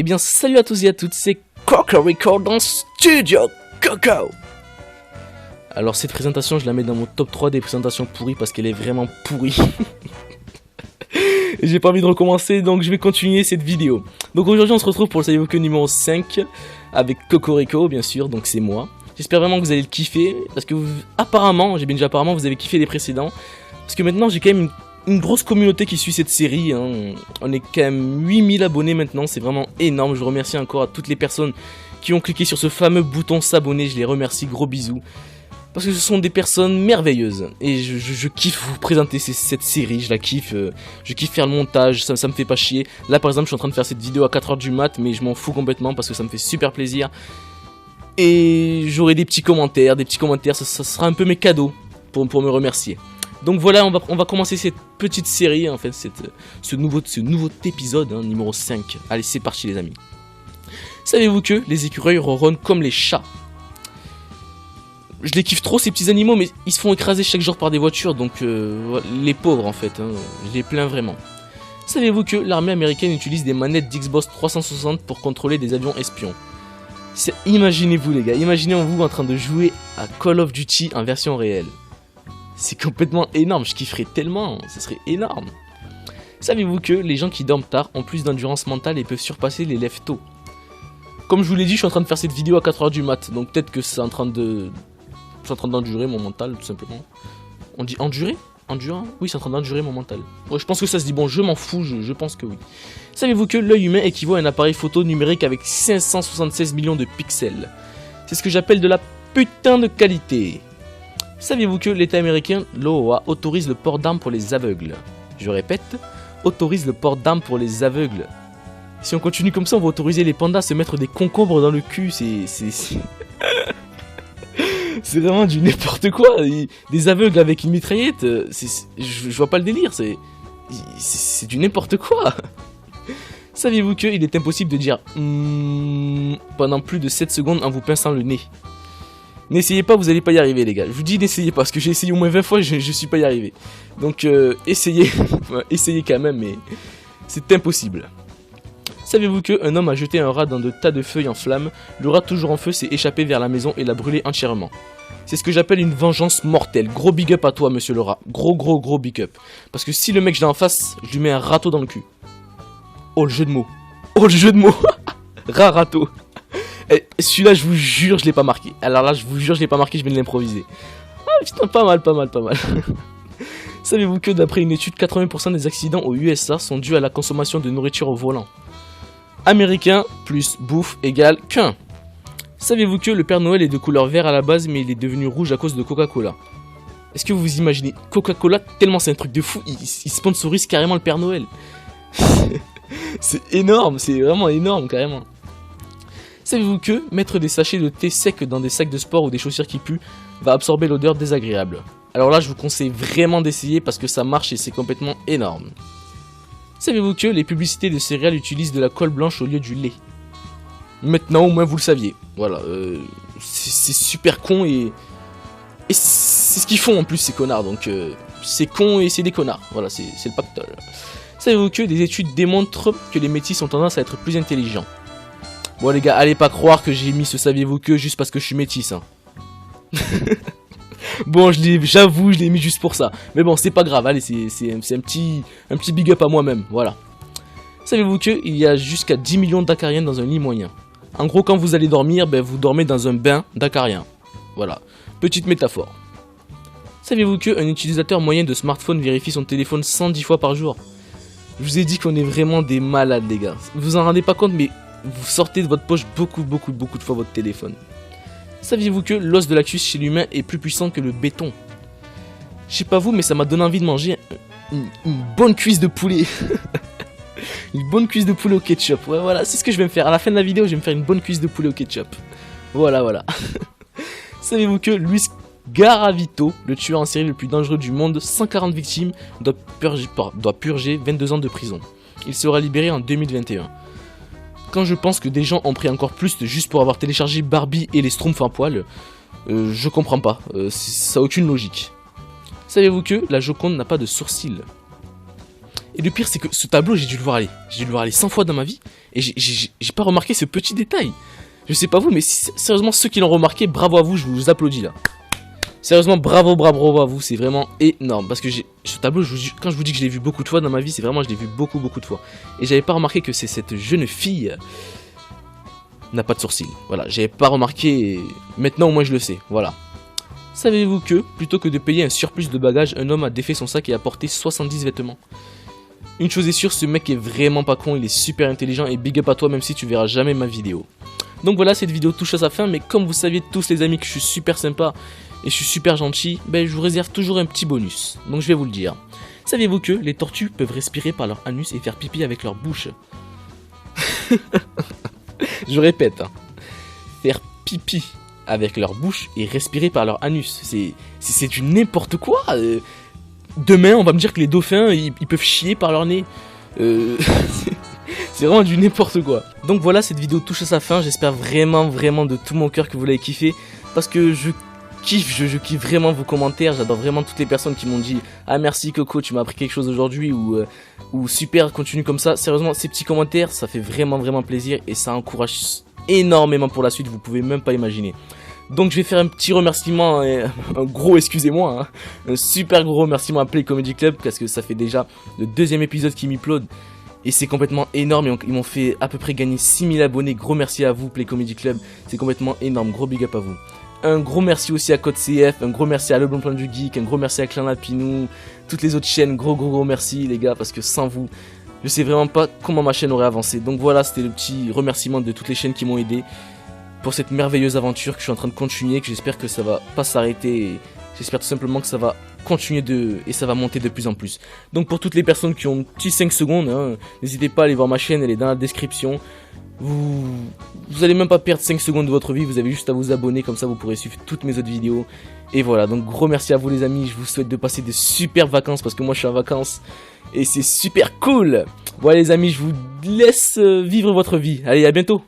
Eh bien, salut à tous et à toutes, c'est Cocorico dans Studio Coco. Alors cette présentation, je la mets dans mon top 3 des présentations pourries parce qu'elle est vraiment pourrie. Et j'ai pas envie de recommencer, donc je vais continuer cette vidéo. Donc aujourd'hui, on se retrouve pour le Savez-vous que numéro 5 avec Cocorico, bien sûr, donc c'est moi. J'espère vraiment que vous allez le kiffer parce que apparemment, j'ai bien dit apparemment, vous avez kiffé les précédents. Parce que maintenant, j'ai quand même une grosse communauté qui suit cette série, hein. On est quand même 8000 abonnés maintenant, c'est vraiment énorme. Je remercie encore à toutes les personnes qui ont cliqué sur ce fameux bouton s'abonner, je les remercie, gros bisous. Parce que ce sont des personnes merveilleuses, et je kiffe vous présenter cette série, je la kiffe, je kiffe faire le montage, ça me fait pas chier. Là par exemple je suis en train de faire cette vidéo à 4h du mat, mais je m'en fous complètement parce que ça me fait super plaisir. Et j'aurai des petits commentaires, ça sera un peu mes cadeaux pour me remercier. Donc voilà, on va commencer cette petite série, en fait, ce nouveau épisode, hein, numéro 5. Allez, c'est parti les amis. Savez-vous que les écureuils ronronnent comme les chats? Je les kiffe trop ces petits animaux, mais ils se font écraser chaque jour par des voitures, donc les pauvres en fait, hein, je les plains vraiment. Savez-vous que l'armée américaine utilise des manettes d'Xbox 360 pour contrôler des avions espions? Imaginez-vous les gars, imaginez-vous en train de jouer à Call of Duty en version réelle. C'est complètement énorme, je kifferais tellement, ce serait énorme. Savez-vous que les gens qui dorment tard ont plus d'endurance mentale et peuvent surpasser les lève tôt? Comme je vous l'ai dit, je suis en train de faire cette vidéo à 4h du mat, donc peut-être que c'est en train d'endurer mon mental, tout simplement. On dit endurer? Endurant? Oui, c'est en train d'endurer mon mental. Ouais, je pense que ça se dit, bon, je m'en fous, je pense que oui. Savez-vous que l'œil humain équivaut à un appareil photo numérique avec 576 millions de pixels? C'est ce que j'appelle de la putain de qualité. Saviez-vous que l'État américain, l'OA, autorise le port d'armes pour les aveugles? Je répète, autorise le port d'armes pour les aveugles. Si on continue comme ça, on va autoriser les pandas à se mettre des concombres dans le cul, c'est vraiment du n'importe quoi. Des aveugles avec une mitraillette, je vois pas le délire, c'est du n'importe quoi. Saviez-vous qu'il est impossible de dire pendant plus de 7 secondes en vous pinçant le nez? N'essayez pas, vous allez pas y arriver les gars. Je vous dis n'essayez pas, parce que j'ai essayé au moins 20 fois, je suis pas y arrivé. Donc essayez, essayez quand même, mais c'est impossible. Savez-vous qu'un homme a jeté un rat dans de tas de feuilles en flammes? Le rat toujours en feu s'est échappé vers la maison et l'a brûlé entièrement. C'est ce que j'appelle une vengeance mortelle. Gros big up à toi monsieur le rat. Gros big up. Parce que si le mec je l'ai en face, je lui mets un râteau dans le cul. Oh le jeu de mots. Oh le jeu de mots. Rat râteau. Celui-là je vous jure je l'ai pas marqué. Alors là je vous jure je l'ai pas marqué, je viens de l'improviser. Ah putain pas mal. Savez-vous que d'après une étude, 80% des accidents aux USA sont dus à la consommation de nourriture au volant? Américain plus bouffe égale qu'un. Savez-vous que le Père Noël est de couleur vert à la base mais il est devenu rouge à cause de Coca-Cola? Est-ce que vous imaginez Coca-Cola, tellement c'est un truc de fou, il sponsorise carrément le Père Noël. C'est énorme, c'est vraiment énorme carrément. Savez-vous que mettre des sachets de thé sec dans des sacs de sport ou des chaussures qui puent va absorber l'odeur désagréable? Alors là je vous conseille vraiment d'essayer parce que ça marche et c'est complètement énorme. Savez-vous que les publicités de céréales utilisent de la colle blanche au lieu du lait? Maintenant au moins vous le saviez. Voilà, c'est super con et c'est ce qu'ils font en plus ces connards. Donc c'est con et c'est des connards. Voilà, c'est le pactole. Savez-vous que des études démontrent que les métis ont tendance à être plus intelligents? Bon les gars, allez pas croire que j'ai mis ce saviez-vous que juste parce que je suis métis, hein. Bon, j'avoue, je l'ai mis juste pour ça. Mais bon, c'est pas grave, allez, c'est un petit big up à moi-même, voilà. Savez-vous qu'il y a jusqu'à 10 millions d'acariens dans un lit moyen? En gros, quand vous allez dormir, ben, vous dormez dans un bain d'acariens. Voilà, petite métaphore. Saviez-vous qu'un utilisateur moyen de smartphone vérifie son téléphone 110 fois par jour? Je vous ai dit qu'on est vraiment des malades, les gars. Vous vous en rendez pas compte, mais vous sortez de votre poche beaucoup de fois votre téléphone. Saviez-vous que l'os de la cuisse chez l'humain est plus puissant que le béton? Je sais pas vous, mais ça m'a donné envie de manger une bonne cuisse de poulet. Une bonne cuisse de poulet au ketchup. Ouais, voilà, c'est ce que je vais me faire. À la fin de la vidéo, je vais me faire une bonne cuisse de poulet au ketchup. Voilà. Savez-vous que Luis Garavito, le tueur en série le plus dangereux du monde, 140 victimes, doit purger 22 ans de prison. Il sera libéré en 2021. Quand je pense que des gens ont pris encore plus juste pour avoir téléchargé Barbie et les Schtroumpfs à poil, je comprends pas, ça n'a aucune logique. Savez-vous que la Joconde n'a pas de sourcils? Et le pire, c'est que ce tableau, j'ai dû le voir aller 100 fois dans ma vie. Et j'ai pas remarqué ce petit détail. Je sais pas vous, mais sérieusement, ceux qui l'ont remarqué, bravo à vous, je vous applaudis là. Sérieusement, bravo à vous, c'est vraiment énorme. Parce que ce tableau, quand je vous dis que je l'ai vu beaucoup de fois dans ma vie, c'est vraiment, je l'ai vu beaucoup de fois. Et j'avais pas remarqué que c'est cette jeune fille n'a pas de sourcils. Voilà, j'avais pas remarqué, et maintenant au moins je le sais, voilà. Savez-vous que, plutôt que de payer un surplus de bagages, un homme a défait son sac et a porté 70 vêtements? Une chose est sûre, ce mec est vraiment pas con, il est super intelligent et big up à toi même si tu verras jamais ma vidéo. Donc voilà, cette vidéo touche à sa fin, mais comme vous saviez tous les amis que je suis super sympa et je suis super gentil, ben je vous réserve toujours un petit bonus. Donc je vais vous le dire. Saviez-vous que les tortues peuvent respirer par leur anus et faire pipi avec leur bouche? Je répète, hein. Faire pipi avec leur bouche et respirer par leur anus. C'est du n'importe quoi. Demain, on va me dire que les dauphins, ils peuvent chier par leur nez. C'est vraiment du n'importe quoi. Donc voilà, cette vidéo touche à sa fin. J'espère vraiment de tout mon cœur que vous l'avez kiffé. Parce que je kiffe vraiment vos commentaires. J'adore vraiment toutes les personnes qui m'ont dit « Ah merci Coco, tu m'as appris quelque chose aujourd'hui » ou « Super, continue comme ça ». Sérieusement, ces petits commentaires, ça fait vraiment plaisir. Et ça encourage énormément pour la suite, vous pouvez même pas imaginer. Donc je vais faire un petit remerciement, un gros, excusez-moi, hein, un super gros remerciement à Play Comedy Club parce que ça fait déjà le deuxième épisode qui m'upload et c'est complètement énorme. Ils m'ont fait à peu près gagner 6000 abonnés. Gros merci à vous Play Comedy Club, c'est complètement énorme, gros big up à vous. Un gros merci aussi à Code CF, un gros merci à Le Bon Plan du Geek, un gros merci à Clan Lapinou, toutes les autres chaînes, gros merci les gars parce que sans vous, je sais vraiment pas comment ma chaîne aurait avancé. Donc voilà, c'était le petit remerciement de toutes les chaînes qui m'ont aidé pour cette merveilleuse aventure que je suis en train de continuer, que j'espère que ça va pas s'arrêter, j'espère tout simplement que ça va continuer et ça va monter de plus en plus. Donc pour toutes les personnes qui ont petit 5 secondes, hein, n'hésitez pas à aller voir ma chaîne, elle est dans la description. Vous allez même pas perdre 5 secondes de votre vie, vous avez juste à vous abonner, comme ça vous pourrez suivre toutes mes autres vidéos. Et voilà, donc gros merci à vous les amis, je vous souhaite de passer de super vacances parce que moi je suis en vacances et c'est super cool. Voilà les amis, je vous laisse vivre votre vie, allez à bientôt.